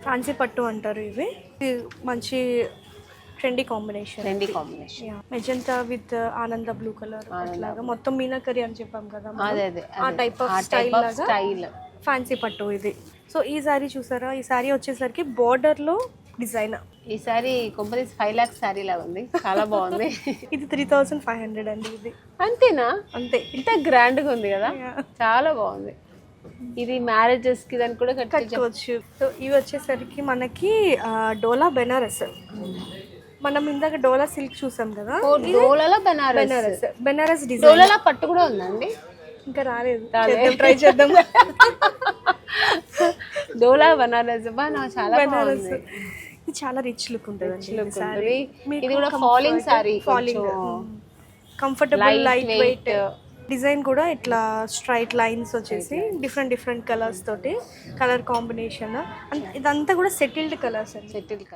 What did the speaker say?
Fancy పట్టు అంటారు ఇవి. ఇది మంచి ట్రెండీ కాంబినేషన్. మెజెంటా విత్ ఆనంద బ్లూ కలర్ అట్లాగా మొత్తం మీనాకరి అని చెప్పాం కదా, ఆ టైప్ ఆఫ్ స్టైల్ లాగా ఫ్యాన్సీ పట్టు ఇది. సో ఈ సారీ చూసారా, ఈ సారీ వచ్చేసరికి బోర్డర్ లో డిజైన్. ఈ సారీ కొంపదీస్ 5 lakhs సారీ లాగా ఉంది, చాలా బాగుంది. ఇది 3500 అండి. ఇది అంతేనా? అంతే. ఇంత గ్రాండ్ గా ఉంది కదా, చాలా బాగుంది. ఇది మ్యారేజెస్ కి దాన్ని కూడా కట్టుకోవచ్చు. సో ఇవి వచ్చేసరికి మనకి డోలా బెనారస్. మనం ఇందాక డోలా సిల్క్ చూసాం కదా, డోలాలో బెనారస్. బెనారస్ డిజైన్. డోలాలో పట్టు కూడా ఉందండి? ఇంకా రాలేదు, ట్రై చేద్దాం. డోలా బెనారస్ చాలా బెనారస్ ఇది చాలా రిచ్ లుక్ ఉంటుంది. ఇది కూడా falling sorry, falling comfortable light weight. Design కూడా ఇట్లా స్ట్రైట్ లైన్స్ వచ్చేసి డిఫరెంట్ కలర్స్ తోటి కలర్ కాంబినేషన్. ఇదంతా కూడా సెటిల్డ్ కలర్స్ అండి. Settled colour.